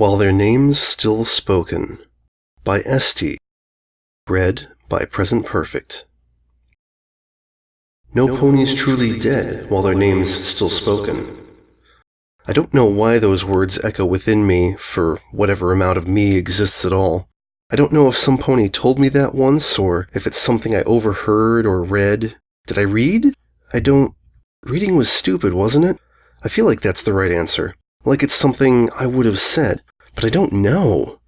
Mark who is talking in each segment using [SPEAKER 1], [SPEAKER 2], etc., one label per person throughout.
[SPEAKER 1] While Their Names Still Spoken by St. Read by Present Perfect. No pony's truly dead while their name's still spoken. I don't know why those words echo within me, for whatever amount of me exists at all. I don't know if some pony told me that once, or if it's something I overheard or read. Did I read? Reading was stupid, wasn't it? I feel like that's the right answer. Like it's something I would have said, but I don't know.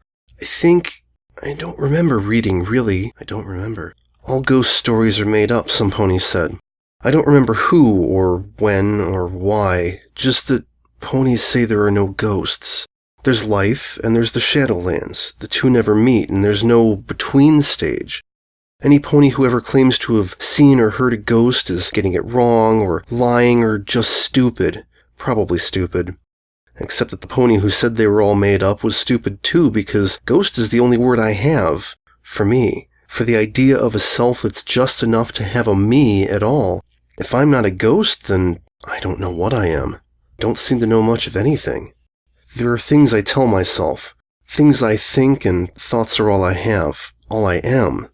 [SPEAKER 1] I don't remember reading, really. I don't remember. All ghost stories are made up, some ponies said. I don't remember who, or when, or why, just that ponies say there are no ghosts. There's life, and there's the Shadowlands. The two never meet, and there's no between stage. Any pony who ever claims to have seen or heard a ghost is getting it wrong, or lying, or just stupid. Probably stupid. Except that the pony who said they were all made up was stupid too, because ghost is the only word I have, for me, for the idea of a self that's just enough to have a me at all. If I'm not a ghost, then I don't know what I am. Don't seem to know much of anything. There are things I tell myself, things I think, and thoughts are all I have, all I am.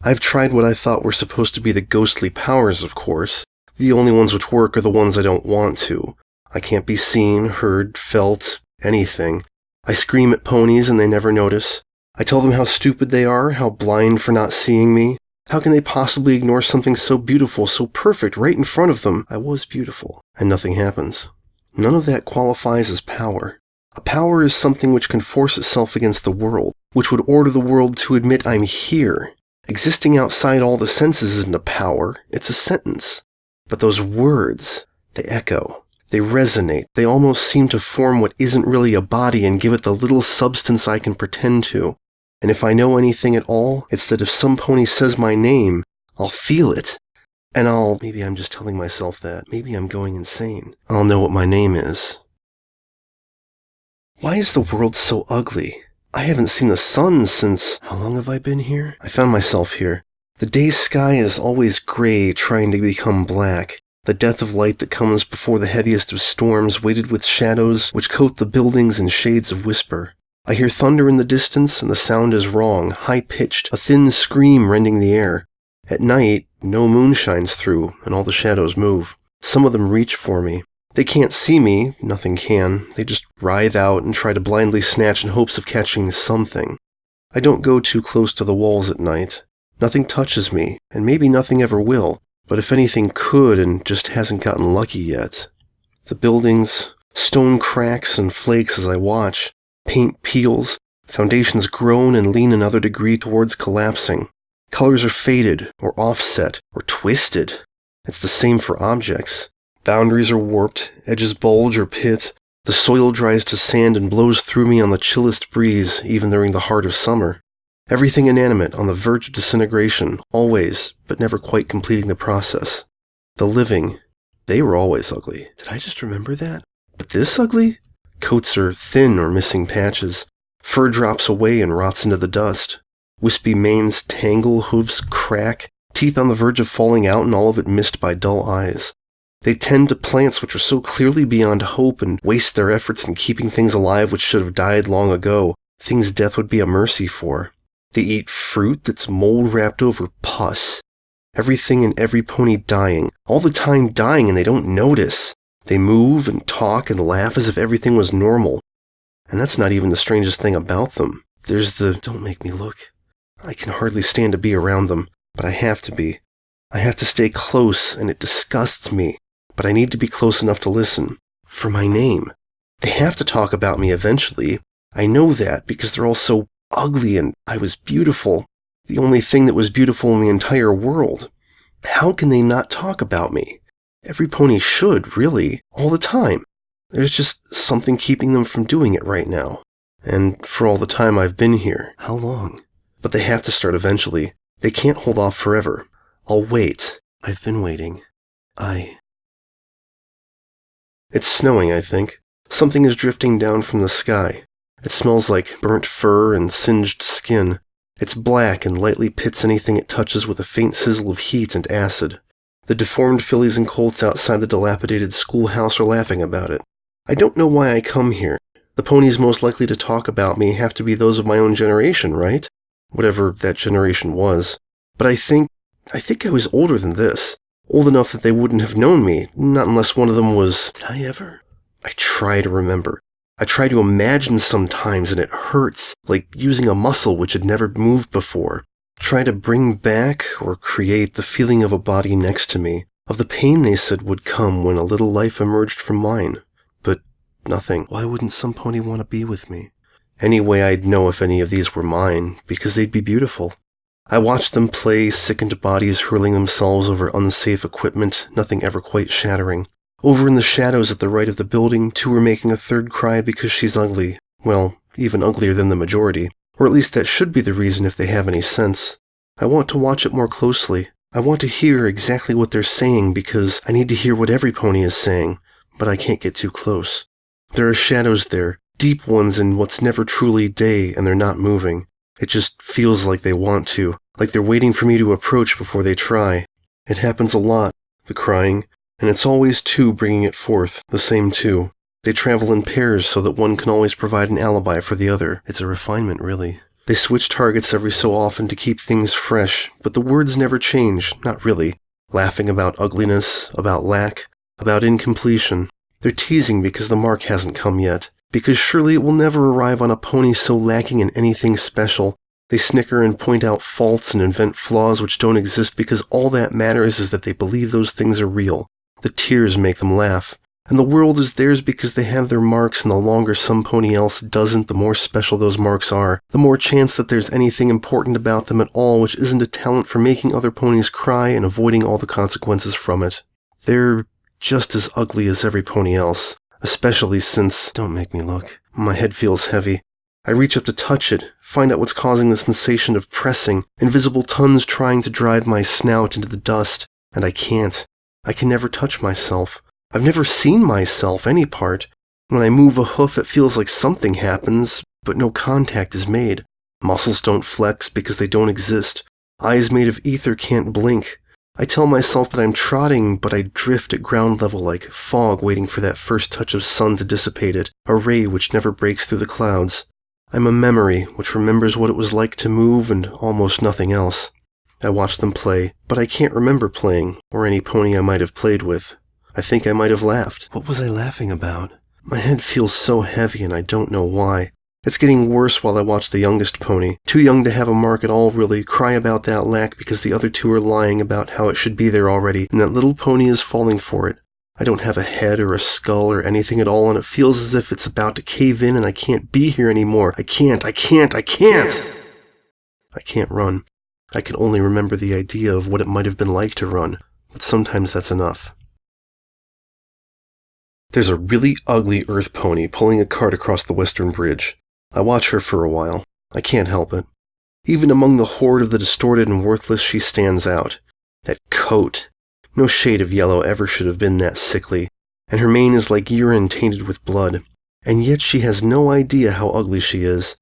[SPEAKER 1] I've tried what I thought were supposed to be the ghostly powers, of course. The only ones which work are the ones I don't want to. I can't be seen, heard, felt, anything. I scream at ponies and they never notice. I tell them how stupid they are, how blind for not seeing me. How can they possibly ignore something so beautiful, so perfect, right in front of them? I was beautiful, and nothing happens. None of that qualifies as power. A power is something which can force itself against the world, which would order the world to admit I'm here. Existing outside all the senses isn't a power, it's a sentence. But those words, they echo. They resonate. They almost seem to form what isn't really a body and give it the little substance I can pretend to. And if I know anything at all, it's that if some pony says my name, I'll feel it. And maybe I'm just telling myself that. Maybe I'm going insane. I'll know what my name is. Why is the world so ugly? I haven't seen the sun since... How long have I been here? I found myself here. The day's sky is always gray, trying to become black. The death of light that comes before the heaviest of storms, weighted with shadows which coat the buildings in shades of whisper. I hear thunder in the distance, and the sound is wrong, high-pitched, a thin scream rending the air. At night, no moon shines through, and all the shadows move. Some of them reach for me. They can't see me, nothing can. They just writhe out and try to blindly snatch in hopes of catching something. I don't go too close to the walls at night. Nothing touches me, and maybe nothing ever will. But if anything could and just hasn't gotten lucky yet. The buildings, stone cracks and flakes as I watch, paint peels, foundations groan and lean another degree towards collapsing. Colors are faded, or offset, or twisted. It's the same for objects. Boundaries are warped, edges bulge or pit. The soil dries to sand and blows through me on the chillest breeze, even during the heart of summer. Everything inanimate on the verge of disintegration, always, but never quite completing the process. The living, they were always ugly. Did I just remember that? But this ugly? Coats are thin or missing patches. Fur drops away and rots into the dust. Wispy manes tangle, hooves crack, teeth on the verge of falling out and all of it missed by dull eyes. They tend to plants which are so clearly beyond hope and waste their efforts in keeping things alive which should have died long ago, things death would be a mercy for. They eat fruit that's mold wrapped over pus. Everything and every pony dying, all the time dying and they don't notice. They move and talk and laugh as if everything was normal. And that's not even the strangest thing about them. There's don't make me look. I can hardly stand to be around them, but I have to be. I have to stay close and it disgusts me, but I need to be close enough to listen. For my name. They have to talk about me eventually. I know that because they're all so ugly and I was beautiful. The only thing that was beautiful in the entire world. How can they not talk about me? Every pony should, really, all the time. There's just something keeping them from doing it right now. And for all the time I've been here. How long? But they have to start eventually. They can't hold off forever. I'll wait. I've been waiting. It's snowing, I think. Something is drifting down from the sky. It smells like burnt fur and singed skin. It's black and lightly pits anything it touches with a faint sizzle of heat and acid. The deformed fillies and colts outside the dilapidated schoolhouse are laughing about it. I don't know why I come here. The ponies most likely to talk about me have to be those of my own generation, right? Whatever that generation was. But I think I was older than this. Old enough that they wouldn't have known me, not unless one of them was... Did I ever? I try to remember. I try to imagine sometimes, and it hurts, like using a muscle which had never moved before. Try to bring back or create the feeling of a body next to me, of the pain they said would come when a little life emerged from mine. But nothing. Why wouldn't some pony want to be with me? Anyway, I'd know if any of these were mine, because they'd be beautiful. I watched them play, sickened bodies hurling themselves over unsafe equipment, nothing ever quite shattering. Over in the shadows at the right of the building, two were making a third cry because she's ugly. Well, even uglier than the majority. Or at least that should be the reason if they have any sense. I want to watch it more closely. I want to hear exactly what they're saying because I need to hear what every pony is saying, but I can't get too close. There are shadows there, deep ones in what's never truly day, and they're not moving. It just feels like they want to, like they're waiting for me to approach before they try. It happens a lot, the crying, and it's always two bringing it forth, the same two. They travel in pairs so that one can always provide an alibi for the other. It's a refinement, really. They switch targets every so often to keep things fresh, but the words never change, not really. Laughing about ugliness, about lack, about incompletion. They're teasing because the mark hasn't come yet. Because surely it will never arrive on a pony so lacking in anything special. They snicker and point out faults and invent flaws which don't exist because all that matters is that they believe those things are real. The tears make them laugh. And the world is theirs because they have their marks, and the longer some pony else doesn't, the more special those marks are. The more chance that there's anything important about them at all which isn't a talent for making other ponies cry and avoiding all the consequences from it. They're just as ugly as every pony else. Especially since... Don't make me look. My head feels heavy. I reach up to touch it, find out what's causing the sensation of pressing, invisible tons trying to drive my snout into the dust, and I can't. I can never touch myself. I've never seen myself, any part. When I move a hoof, it feels like something happens, but no contact is made. Muscles don't flex because they don't exist. Eyes made of ether can't blink. I tell myself that I'm trotting, but I drift at ground level like fog waiting for that first touch of sun to dissipate it, a ray which never breaks through the clouds. I'm a memory which remembers what it was like to move and almost nothing else. I watch them play, but I can't remember playing, or any pony I might have played with. I think I might have laughed. What was I laughing about? My head feels so heavy and I don't know why. It's getting worse while I watch the youngest pony, too young to have a mark at all really, cry about that lack because the other two are lying about how it should be there already, and that little pony is falling for it. I don't have a head or a skull or anything at all, and it feels as if it's about to cave in and I can't be here anymore. I can't run. I can only remember the idea of what it might have been like to run, but sometimes that's enough. There's a really ugly earth pony pulling a cart across the western bridge. I watch her for a while. I can't help it. Even among the horde of the distorted and worthless, she stands out. That coat. No shade of yellow ever should have been that sickly, and her mane is like urine tainted with blood. And yet she has no idea how ugly she is.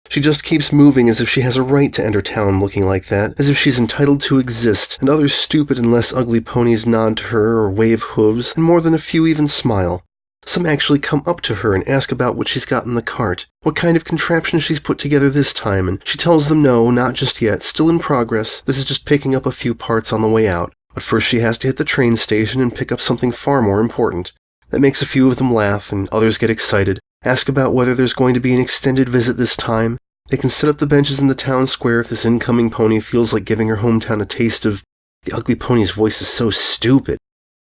[SPEAKER 1] She just keeps moving as if she has a right to enter town looking like that, as if she's entitled to exist, and other stupid and less ugly ponies nod to her or wave hooves, and more than a few even smile. Some actually come up to her and ask about what she's got in the cart, what kind of contraption she's put together this time, and she tells them no, not just yet, still in progress, this is just picking up a few parts on the way out, but first she has to hit the train station and pick up something far more important. That makes a few of them laugh, and others get excited, ask about whether there's going to be an extended visit this time. They can set up the benches in the town square if this incoming pony feels like giving her hometown a taste of... The ugly pony's voice is so stupid.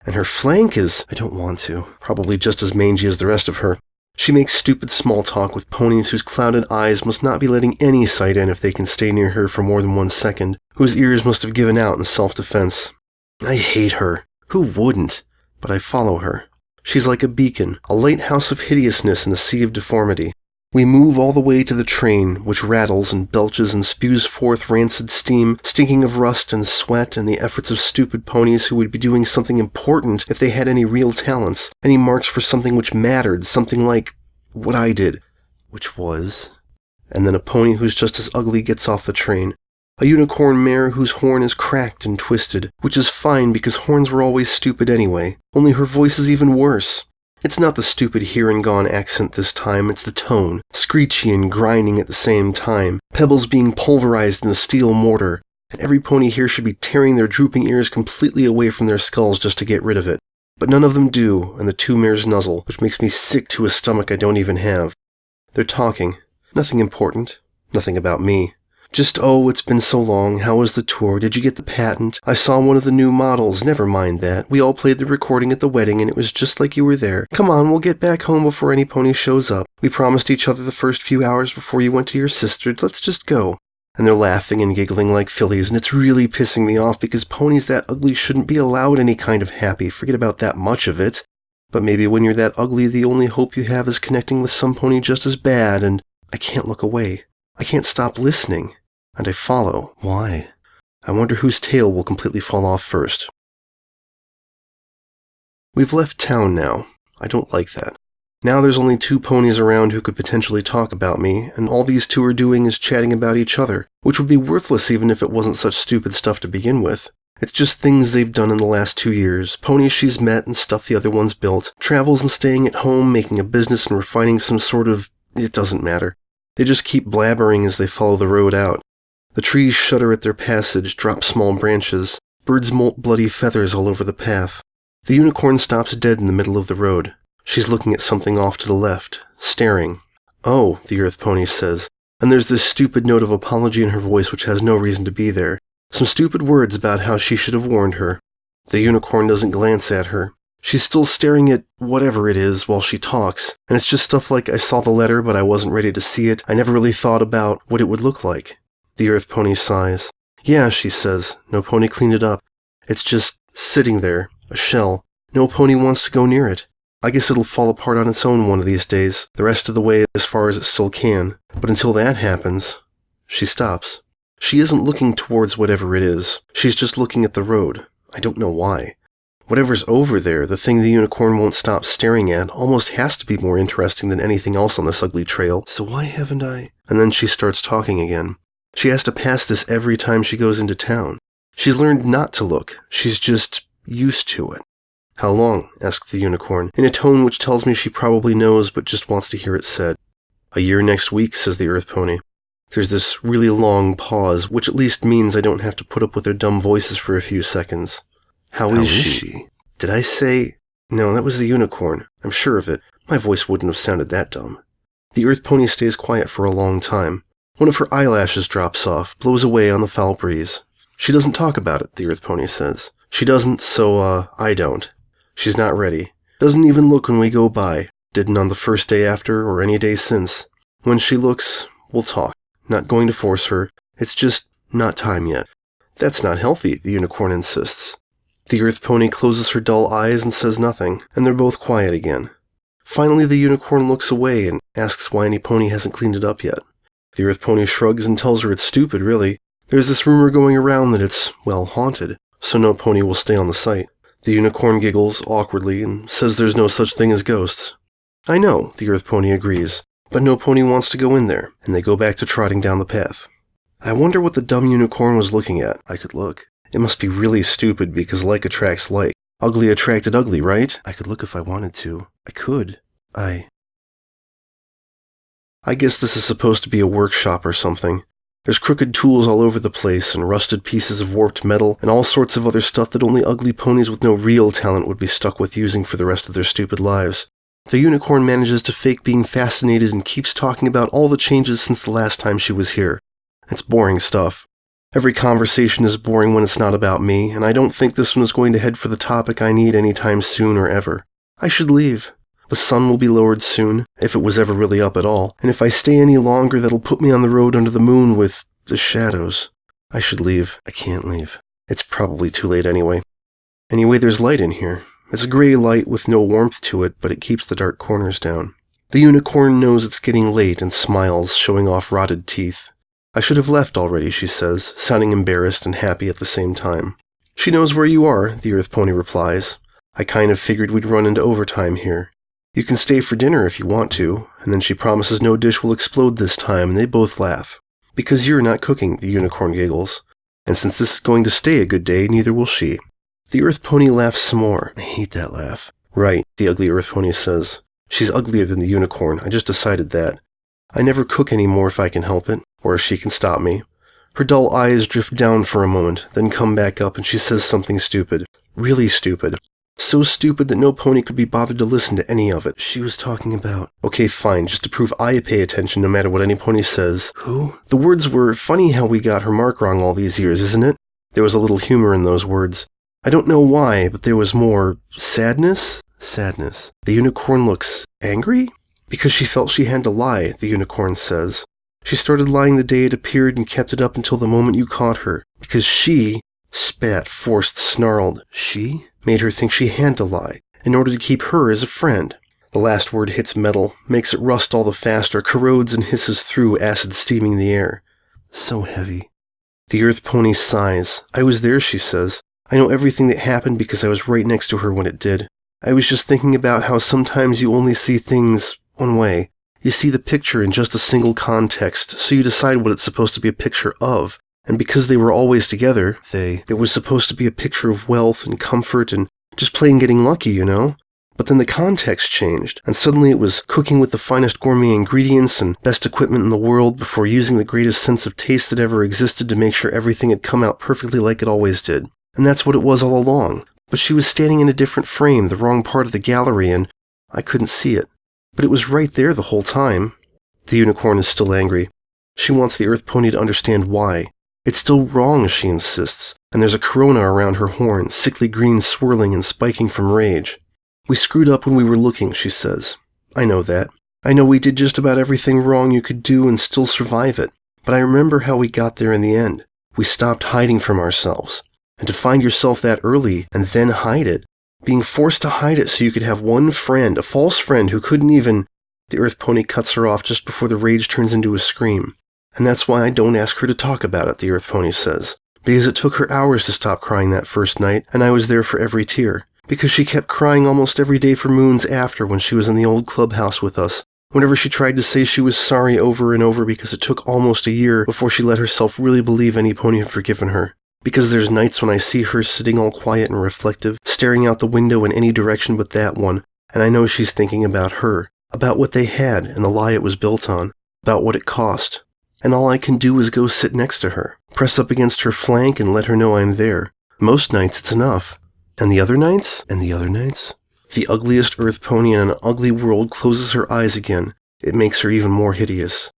[SPEAKER 1] And her flank is... I don't want to. Probably just as mangy as the rest of her. She makes stupid small talk with ponies whose clouded eyes must not be letting any sight in if they can stay near her for more than 1 second, whose ears must have given out in self-defense. I hate her. Who wouldn't? But I follow her. She's like a beacon, a lighthouse of hideousness in a sea of deformity. We move all the way to the train, which rattles and belches and spews forth rancid steam, stinking of rust and sweat and the efforts of stupid ponies who would be doing something important if they had any real talents, any marks for something which mattered, something like what I did, which was... And then a pony who's just as ugly gets off the train. A unicorn mare whose horn is cracked and twisted, which is fine because horns were always stupid anyway, only her voice is even worse. It's not the stupid here-and-gone accent this time, it's the tone, screechy and grinding at the same time, pebbles being pulverized in a steel mortar, and every pony here should be tearing their drooping ears completely away from their skulls just to get rid of it. But none of them do, and the two mares nuzzle, which makes me sick to a stomach I don't even have. They're talking. Nothing important. Nothing about me. Just, oh, it's been so long, how was the tour, did you get the patent, I saw one of the new models, never mind that, we all played the recording at the wedding and it was just like you were there, come on, we'll get back home before any pony shows up, we promised each other the first few hours before you went to your sister, let's just go. And they're laughing and giggling like fillies, and it's really pissing me off because ponies that ugly shouldn't be allowed any kind of happy, forget about that much of it. But maybe when you're that ugly, the only hope you have is connecting with some pony just as bad, and I can't look away. I can't stop listening. And I follow. Why? I wonder whose tail will completely fall off first. We've left town now. I don't like that. Now there's only two ponies around who could potentially talk about me, and all these two are doing is chatting about each other, which would be worthless even if it wasn't such stupid stuff to begin with. It's just things they've done in the last 2 years, ponies she's met and stuff the other one's built, travels and staying at home, making a business and refining some sort of... it doesn't matter. They just keep blabbering as they follow the road out. The trees shudder at their passage, drop small branches. Birds molt bloody feathers all over the path. The unicorn stops dead in the middle of the road. She's looking at something off to the left, staring. Oh, the earth pony says, and there's this stupid note of apology in her voice which has no reason to be there. Some stupid words about how she should have warned her. The unicorn doesn't glance at her. She's still staring at whatever it is while she talks, and it's just stuff like, I saw the letter but I wasn't ready to see it, I never really thought about what it would look like. The earth pony sighs. Yeah, she says, no pony cleaned it up. It's just sitting there, a shell. No pony wants to go near it. I guess it'll fall apart on its own one of these days, the rest of the way as far as it still can. But until that happens, she stops. She isn't looking towards whatever it is. She's just looking at the road. I don't know why. Whatever's over there, the thing the unicorn won't stop staring at, almost has to be more interesting than anything else on this ugly trail. So why haven't I... And then she starts talking again. She has to pass this every time she goes into town. She's learned not to look. She's just used to it. How long? Asks the unicorn, in a tone which tells me she probably knows but just wants to hear it said. A year next week, says the earth pony. There's this really long pause, which at least means I don't have to put up with their dumb voices for a few seconds. How is she? Did I say... No, that was the unicorn. I'm sure of it. My voice wouldn't have sounded that dumb. The earth pony stays quiet for a long time. One of her eyelashes drops off, blows away on the foul breeze. She doesn't talk about it, the earth pony says. She doesn't, so, I don't. She's not ready. Doesn't even look when we go by. Didn't on the first day after or any day since. When she looks, we'll talk. Not going to force her. It's just not time yet. That's not healthy, the unicorn insists. The earth pony closes her dull eyes and says nothing, and they're both quiet again. Finally, the unicorn looks away and asks why any pony hasn't cleaned it up yet. The earth pony shrugs and tells her it's stupid, really. There's this rumor going around that it's, well, haunted, so no pony will stay on the site. The unicorn giggles awkwardly and says there's no such thing as ghosts. I know, the earth pony agrees, but no pony wants to go in there, and they go back to trotting down the path. I wonder what the dumb unicorn was looking at. I could look. It must be really stupid because like attracts like. Ugly attracted ugly, right? I could look if I wanted to. I could. I guess this is supposed to be a workshop or something. There's crooked tools all over the place, and rusted pieces of warped metal, and all sorts of other stuff that only ugly ponies with no real talent would be stuck with using for the rest of their stupid lives. The unicorn manages to fake being fascinated and keeps talking about all the changes since the last time she was here. It's boring stuff. Every conversation is boring when it's not about me, and I don't think this one is going to head for the topic I need anytime soon or ever. I should leave. The sun will be lowered soon, if it was ever really up at all, and if I stay any longer that'll put me on the road under the moon with the shadows. I should leave. I can't leave. It's probably too late anyway. Anyway, there's light in here. It's a gray light with no warmth to it, but it keeps the dark corners down. The unicorn knows it's getting late and smiles, showing off rotted teeth. I should have left already, she says, sounding embarrassed and happy at the same time. She knows where you are, the earth pony replies. I kind of figured we'd run into overtime here. You can stay for dinner if you want to, and then she promises no dish will explode this time, and they both laugh. Because you're not cooking, the unicorn giggles. And since this is going to stay a good day, neither will she. The earth pony laughs some more. I hate that laugh. Right, the ugly earth pony says. She's uglier than the unicorn, I just decided that. I never cook anymore if I can help it, or if she can stop me. Her dull eyes drift down for a moment, then come back up, and she says something stupid. Really stupid. So stupid that no pony could be bothered to listen to any of it. She was talking about... Okay, fine, just to prove I pay attention no matter what any pony says. Who? The words were, funny how we got her mark wrong all these years, isn't it? There was a little humor in those words. I don't know why, but there was more... sadness? Sadness. The unicorn looks... angry? Because she felt she had to lie, the unicorn says. She started lying the day it appeared and kept it up until the moment you caught her. Because she... spat, forced, snarled. She? Made her think she had to lie, in order to keep her as a friend. The last word hits metal, makes it rust all the faster, corrodes and hisses through, acid steaming the air. So heavy. The earth pony sighs. I was there, she says. I know everything that happened because I was right next to her when it did. I was just thinking about how sometimes you only see things one way. You see the picture in just a single context, so you decide what it's supposed to be a picture of. And because they were always together, it was supposed to be a picture of wealth and comfort and just plain getting lucky, you know? But then the context changed, and suddenly it was cooking with the finest gourmet ingredients and best equipment in the world before using the greatest sense of taste that ever existed to make sure everything had come out perfectly like it always did. And that's what it was all along. But she was standing in a different frame, the wrong part of the gallery, and I couldn't see it. But it was right there the whole time. The unicorn is still angry. She wants the earth pony to understand why. It's still wrong, she insists, and there's a corona around her horn, sickly green swirling and spiking from rage. We screwed up when we were looking, she says. I know that. I know we did just about everything wrong you could do and still survive it. But I remember how we got there in the end. We stopped hiding from ourselves. And to find yourself that early and then hide it, being forced to hide it so you could have one friend, a false friend who couldn't even... The earth pony cuts her off just before the rage turns into a scream. And that's why I don't ask her to talk about it, the earth pony says. Because it took her hours to stop crying that first night, and I was there for every tear. Because she kept crying almost every day for moons after when she was in the old clubhouse with us. Whenever she tried to say she was sorry over and over because it took almost a year before she let herself really believe any pony had forgiven her. Because there's nights when I see her sitting all quiet and reflective, staring out the window in any direction but that one, and I know she's thinking about her, about what they had and the lie it was built on, about what it cost. And all I can do is go sit next to her, press up against her flank and let her know I'm there. Most nights it's enough. And the other nights? And the other nights? The ugliest earth pony in an ugly world closes her eyes again. It makes her even more hideous.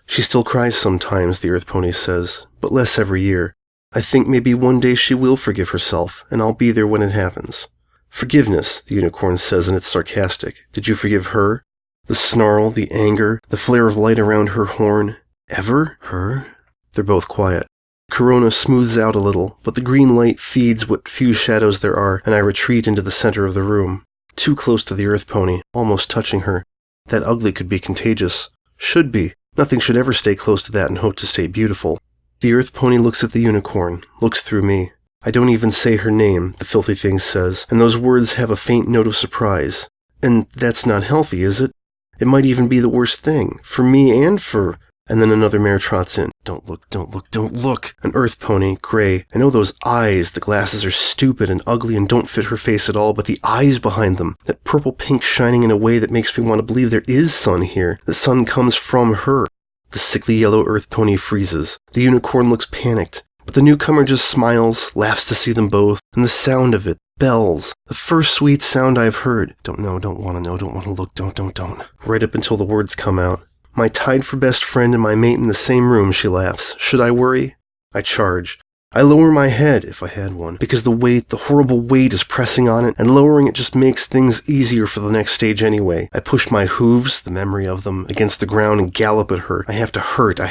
[SPEAKER 1] She still cries sometimes, the earth pony says, but less every year. I think maybe one day she will forgive herself, and I'll be there when it happens. Forgiveness, the unicorn says, and it's sarcastic. Did you forgive her? The snarl, the anger, the flare of light around her horn. Ever? Her? They're both quiet. Corona smooths out a little, but the green light feeds what few shadows there are, and I retreat into the center of the room. Too close to the earth pony, almost touching her. That ugly could be contagious. Should be. Nothing should ever stay close to that and hope to stay beautiful. The earth pony looks at the unicorn, looks through me. I don't even say her name, the filthy thing says, and those words have a faint note of surprise. And that's not healthy, is it? It might even be the worst thing, for me and for... And then another mare trots in. Don't look, don't look, don't look! An earth pony, gray. I know those eyes, the glasses are stupid and ugly and don't fit her face at all, but the eyes behind them, that purple pink shining in a way that makes me want to believe there is sun here. The sun comes from her. The sickly yellow earth pony freezes. The unicorn looks panicked, but the newcomer just smiles, laughs to see them both, and the sound of it, bells, the first sweet sound I've heard. Don't know, don't want to know, don't want to look, don't. Right up until the words come out. My tied for best friend and my mate in the same room, she laughs. Should I worry? I charge. I lower my head, if I had one, because the weight, the horrible weight is pressing on it, and lowering it just makes things easier for the next stage anyway. I push my hooves, the memory of them, against the ground and gallop at her. I have to hurt. I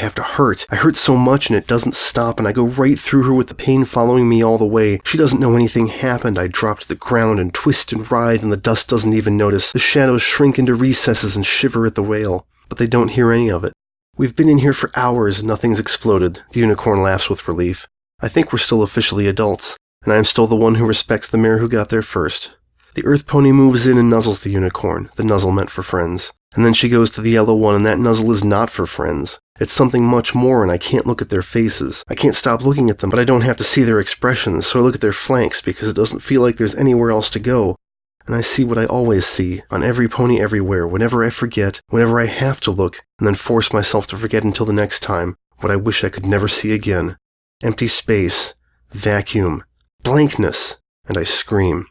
[SPEAKER 1] hurt so much and it doesn't stop, and I go right through her with the pain following me all the way. She doesn't know anything happened. I drop to the ground and twist and writhe, and the dust doesn't even notice. The shadows shrink into recesses and shiver at the wail. But they don't hear any of it. We've been in here for hours and nothing's exploded. The unicorn laughs with relief. I think we're still officially adults, and I'm still the one who respects the mare who got there first. The earth pony moves in and nuzzles the unicorn, the nuzzle meant for friends. And then she goes to the yellow one, and that nuzzle is not for friends. It's something much more, and I can't look at their faces. I can't stop looking at them, but I don't have to see their expressions, so I look at their flanks because it doesn't feel like there's anywhere else to go. and I see what I always see, on every pony everywhere, whenever I forget, whenever I have to look, and then force myself to forget until the next time, what I wish I could never see again. Empty space, vacuum, blankness, and I scream.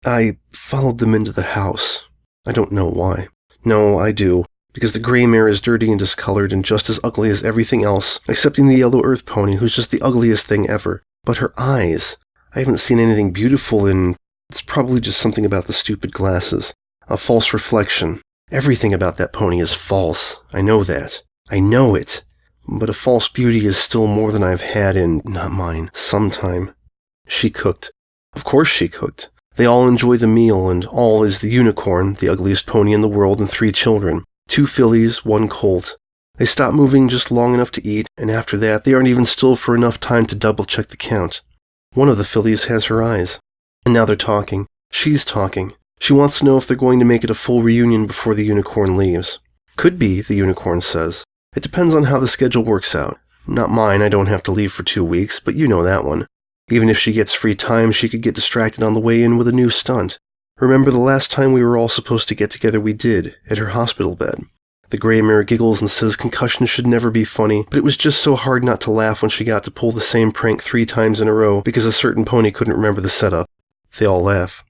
[SPEAKER 1] I followed them into the house. I don't know why. No, I do, because the gray mare is dirty and discolored and just as ugly as everything else, excepting the yellow earth pony, who's just the ugliest thing ever. But her eyes, I haven't seen anything beautiful in... It's probably just something about the stupid glasses. A false reflection. Everything about that pony is false. I know that. I know it. But a false beauty is still more than I've had in, not mine, some time. She cooked. Of course she cooked. They all enjoy the meal, and all is the unicorn, the ugliest pony in the world, and 3 children. 2 fillies, 1 colt. They stop moving just long enough to eat, and after that they aren't even still for enough time to double-check the count. One of the fillies has her eyes. And now they're talking. She's talking. She wants to know if they're going to make it a full reunion before the unicorn leaves. Could be, the unicorn says. It depends on how the schedule works out. Not mine, I don't have to leave for 2 weeks, but you know that one. Even if she gets free time, she could get distracted on the way in with a new stunt. Remember the last time we were all supposed to get together we did, at her hospital bed. The gray mare giggles and says concussion should never be funny, but it was just so hard not to laugh when she got to pull the same prank 3 times in a row because a certain pony couldn't remember the setup. They all laugh.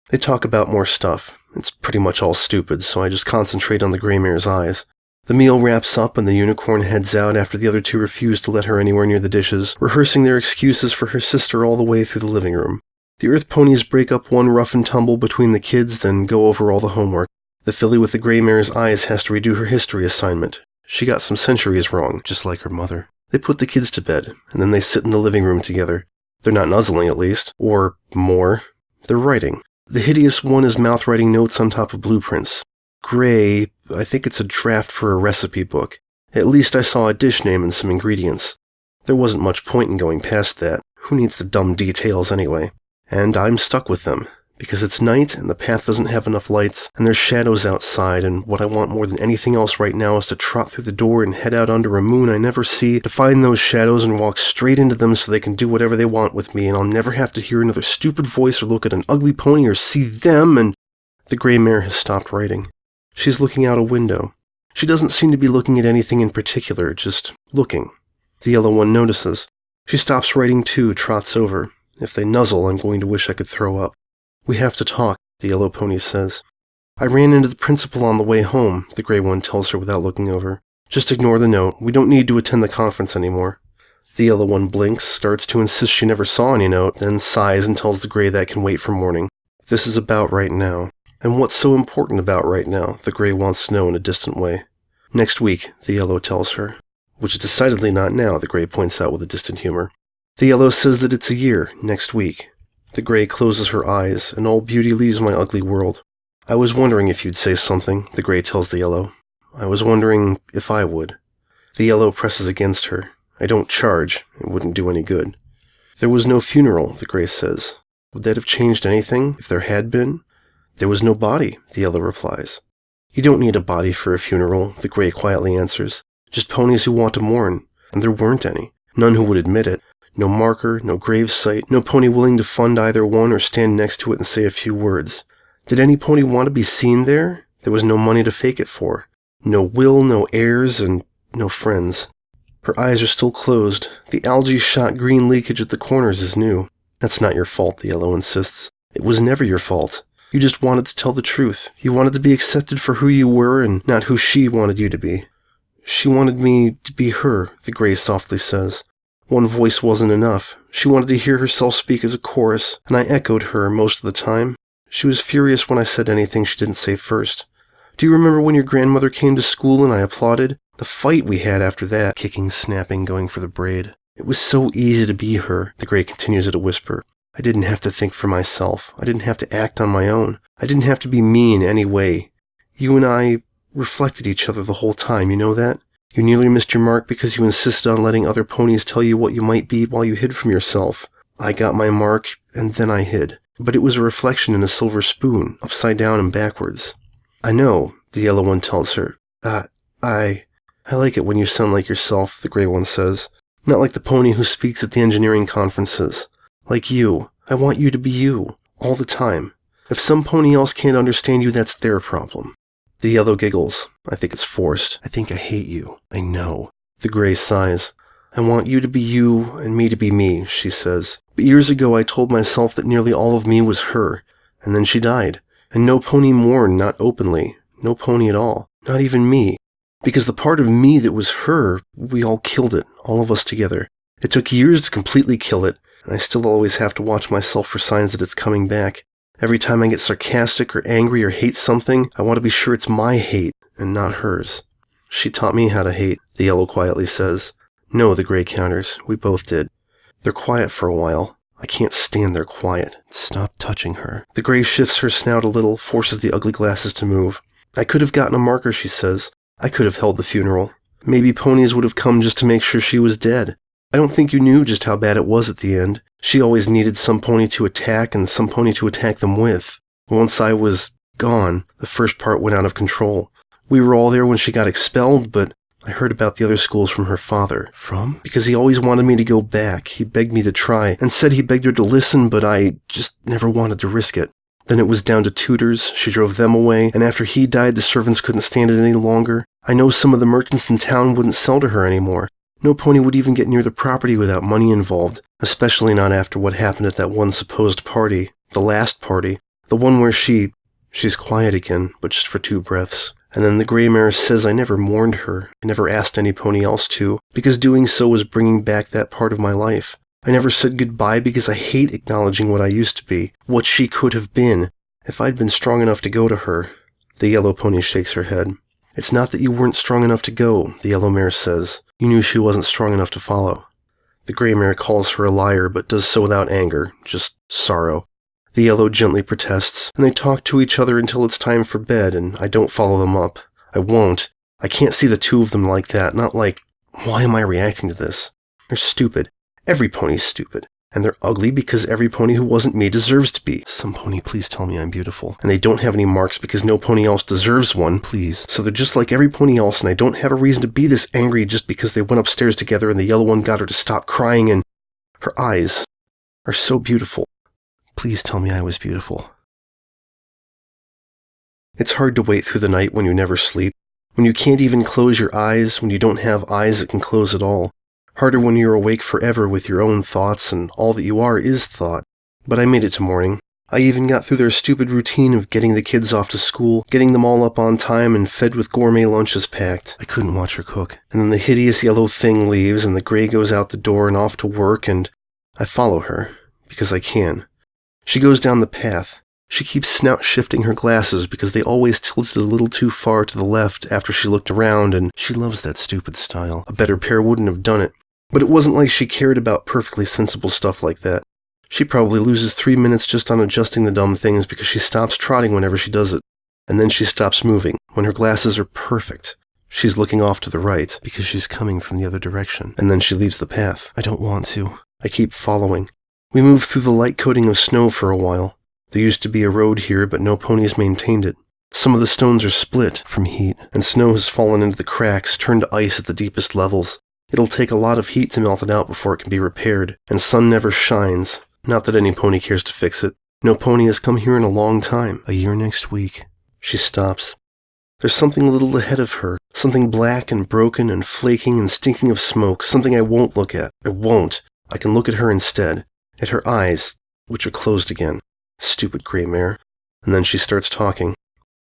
[SPEAKER 1] They talk about more stuff. It's pretty much all stupid, so I just concentrate on the gray mare's eyes. The meal wraps up and the unicorn heads out after the other 2 refuse to let her anywhere near the dishes, rehearsing their excuses for her sister all the way through the living room. The earth ponies break up one rough and tumble between the kids, then go over all the homework. The filly with the gray mare's eyes has to redo her history assignment. She got some centuries wrong, just like her mother. They put the kids to bed, and then they sit in the living room together. They're not nuzzling, at least. Or more. They're writing. The hideous one is mouth-writing notes on top of blueprints. Gray, I think it's a draft for a recipe book. At least I saw a dish name and some ingredients. There wasn't much point in going past that. Who needs the dumb details anyway? And I'm stuck with them, because it's night and the path doesn't have enough lights, and there's shadows outside, and what I want more than anything else right now is to trot through the door and head out under a moon I never see, to find those shadows and walk straight into them so they can do whatever they want with me, and I'll never have to hear another stupid voice or look at an ugly pony or see them, and... The gray mare has stopped writing. She's looking out a window. She doesn't seem to be looking at anything in particular, just looking. The yellow one notices. She stops writing too, trots over. If they nuzzle, I'm going to wish I could throw up. We have to talk, the yellow pony says. I ran into the principal on the way home, the gray one tells her without looking over. Just ignore the note. We don't need to attend the conference anymore. The yellow one blinks, starts to insist she never saw any note, then sighs and tells the gray that can wait for morning. This is about right now. And what's so important about right now, the gray wants to know in a distant way. Next week, the yellow tells her. Which is decidedly not now, the gray points out with a distant humor. The yellow says that it's a year, next week. The gray closes her eyes, and all beauty leaves my ugly world. I was wondering if you'd say something, the gray tells the yellow. I was wondering if I would. The yellow presses against her. I don't charge. It wouldn't do any good. There was no funeral, the gray says. Would that have changed anything, if there had been? There was no body, the yellow replies. You don't need a body for a funeral, the gray quietly answers. Just ponies who want to mourn. And there weren't any. None who would admit it. No marker, no grave site, no pony willing to fund either one or stand next to it and say a few words. Did any pony want to be seen there? There was no money to fake it for. No will, no heirs, and no friends. Her eyes are still closed. The algae-shot green leakage at the corners is new. That's not your fault, the yellow insists. It was never your fault. You just wanted to tell the truth. You wanted to be accepted for who you were and not who she wanted you to be. She wanted me to be her, the gray softly says. One voice wasn't enough. She wanted to hear herself speak as a chorus, and I echoed her most of the time. She was furious when I said anything she didn't say first. Do you remember when your grandmother came to school and I applauded? The fight we had after that, kicking, snapping, going for the braid. It was so easy to be her, the gray continues at a whisper. I didn't have to think for myself. I didn't have to act on my own. I didn't have to be me in any way. You and I reflected each other the whole time, you know that? You nearly missed your mark because you insisted on letting other ponies tell you what you might be while you hid from yourself. I got my mark, and then I hid. But it was a reflection in a silver spoon, upside down and backwards. I know, the yellow one tells her. I like it when you sound like yourself, the gray one says. Not like the pony who speaks at the engineering conferences. Like you. I want you to be you. All the time. If some pony else can't understand you, that's their problem. The yellow giggles. I think it's forced. I think I hate you. I know. The gray sighs. I want you to be you and me to be me, she says. But years ago I told myself that nearly all of me was her. And then she died. And no pony mourned, not openly. No pony at all. Not even me. Because the part of me that was her, we all killed it. All of us together. It took years to completely kill it. And I still always have to watch myself for signs that it's coming back. Every time I get sarcastic or angry or hate something, I want to be sure it's my hate and not hers. She taught me how to hate, the yellow quietly says. No, the gray counters. We both did. They're quiet for a while. I can't stand their quiet. Stop touching her. The gray shifts her snout a little, forces the ugly glasses to move. I could have gotten a marker, she says. I could have held the funeral. Maybe ponies would have come just to make sure she was dead. I don't think you knew just how bad it was at the end. She always needed some pony to attack and some pony to attack them with. Once I was gone, the first part went out of control. We were all there when she got expelled, but I heard about the other schools from her father. From? Because he always wanted me to go back. He begged me to try, and said he begged her to listen, but I just never wanted to risk it. Then it was down to tutors. She drove them away, and after he died, the servants couldn't stand it any longer. I know some of the merchants in town wouldn't sell to her anymore. No pony would even get near the property without money involved, especially not after what happened at that one supposed party, the last party, the one where she's quiet again, but just for 2 breaths. And then the gray mare says I never mourned her, I never asked any pony else to, because doing so was bringing back that part of my life. I never said goodbye because I hate acknowledging what I used to be, what she could have been, if I'd been strong enough to go to her. The yellow pony shakes her head. It's not that you weren't strong enough to go, the yellow mare says. You knew she wasn't strong enough to follow. The gray mare calls her a liar, but does so without anger, just sorrow. The yellow gently protests, and they talk to each other until it's time for bed, and I don't follow them up. I won't. I can't see the 2 of them like that, not like, why am I reacting to this? They're stupid. Every pony's stupid. And they're ugly because every pony who wasn't me deserves to be. Some pony, please tell me I'm beautiful. And they don't have any marks because no pony else deserves one, please. So they're just like every pony else, and I don't have a reason to be this angry just because they went upstairs together and the yellow one got her to stop crying, and her eyes are so beautiful. Please tell me I was beautiful. It's hard to wait through the night when you never sleep, when you can't even close your eyes, when you don't have eyes that can close at all. Harder when you're awake forever with your own thoughts, and all that you are is thought. But I made it to morning. I even got through their stupid routine of getting the kids off to school, getting them all up on time and fed with gourmet lunches packed. I couldn't watch her cook. And then the hideous yellow thing leaves, and the gray goes out the door and off to work, and I follow her, because I can. She goes down the path. She keeps snout shifting her glasses because they always tilted a little too far to the left after she looked around, and she loves that stupid style. A better pair wouldn't have done it. But it wasn't like she cared about perfectly sensible stuff like that. She probably loses 3 minutes just on adjusting the dumb things because she stops trotting whenever she does it. And then she stops moving when her glasses are perfect. She's looking off to the right because she's coming from the other direction. And then she leaves the path. I don't want to. I keep following. We move through the light coating of snow for a while. There used to be a road here, but no ponies maintained it. Some of the stones are split from heat, and snow has fallen into the cracks, turned to ice at the deepest levels. It'll take a lot of heat to melt it out before it can be repaired, and sun never shines. Not that any pony cares to fix it. No pony has come here in a long time. A year next week. She stops. There's something a little ahead of her, something black and broken and flaking and stinking of smoke, something I won't look at. I won't. I can look at her instead. At her eyes, which are closed again. Stupid gray mare. And then she starts talking.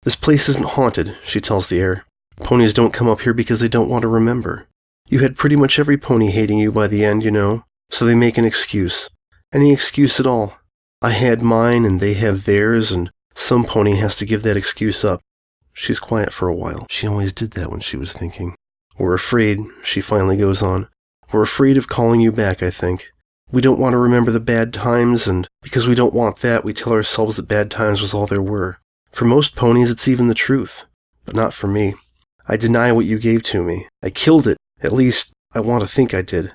[SPEAKER 1] This place isn't haunted, she tells the air. Ponies don't come up here because they don't want to remember. You had pretty much every pony hating you by the end, you know, so they make an excuse. Any excuse at all. I had mine and they have theirs, and some pony has to give that excuse up. She's quiet for a while. She always did that when she was thinking. We're afraid, she finally goes on. We're afraid of calling you back, I think. We don't want to remember the bad times, and because we don't want that, we tell ourselves that bad times was all there were. For most ponies, it's even the truth. But not for me. I deny what you gave to me. I killed it. At least, I want to think I did.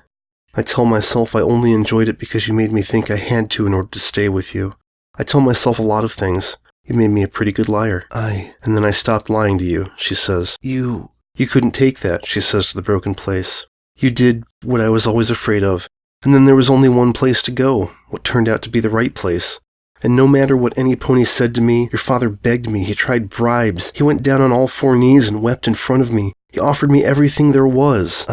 [SPEAKER 1] I tell myself I only enjoyed it because you made me think I had to in order to stay with you. I tell myself a lot of things. You made me a pretty good liar. And then I stopped lying to you, she says. You couldn't take that, she says to the broken place. You did what I was always afraid of. And then there was only one place to go, what turned out to be the right place. And no matter what any pony said to me, your father begged me, he tried bribes, he went down on all four knees and wept in front of me. He offered me everything there was.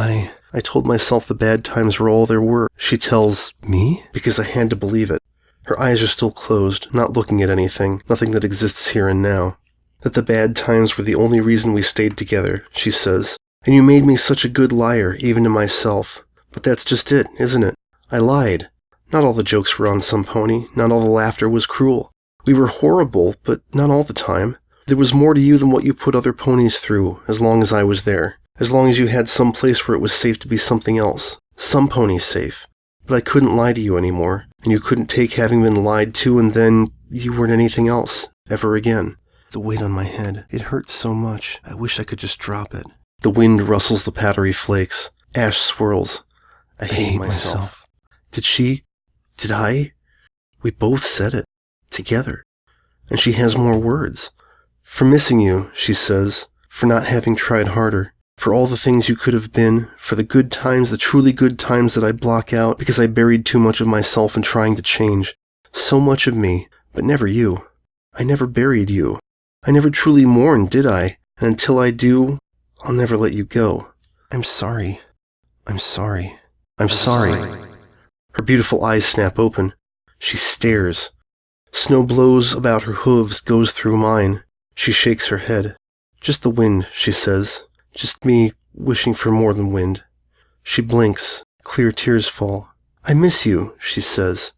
[SPEAKER 1] I told myself the bad times were all there were. She tells me? Because I had to believe it. Her eyes are still closed, not looking at anything, nothing that exists here and now. That the bad times were the only reason we stayed together, she says. And you made me such a good liar, even to myself. But that's just it, isn't it? I lied. Not all the jokes were on some pony, not all the laughter was cruel. We were horrible, but not all the time. There was more to you than what you put other ponies through, as long as I was there. As long as you had some place where it was safe to be something else. Some ponies safe. But I couldn't lie to you anymore, and you couldn't take having been lied to and then you weren't anything else, ever again. The weight on my head, it hurts so much, I wish I could just drop it. The wind rustles the powdery flakes. Ash swirls. I hate myself. Did I? We both said it. Together. And she has more words. For missing you, she says. For not having tried harder. For all the things you could have been. For the good times, the truly good times that I block out because I buried too much of myself in trying to change. So much of me, but never you. I never buried you. I never truly mourned, did I? And until I do, I'll never let you go. I'm sorry. I'm sorry. I'm sorry. Her beautiful eyes snap open. She stares. Snow blows about her hooves, goes through mine. She shakes her head. Just the wind, she says. Just me wishing for more than wind. She blinks. Clear tears fall. I miss you, she says.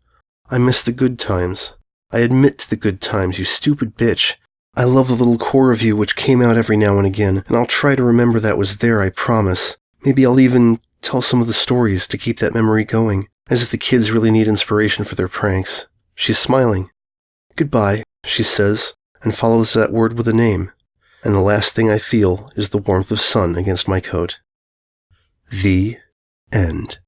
[SPEAKER 1] I miss the good times. I admit to the good times, you stupid bitch. I love the little core of you which came out every now and again, and I'll try to remember that was there, I promise. Maybe I'll even tell some of the stories to keep that memory going, as if the kids really need inspiration for their pranks. She's smiling. Goodbye, she says, and follows that word with a name. And the last thing I feel is the warmth of sun against my coat. The end.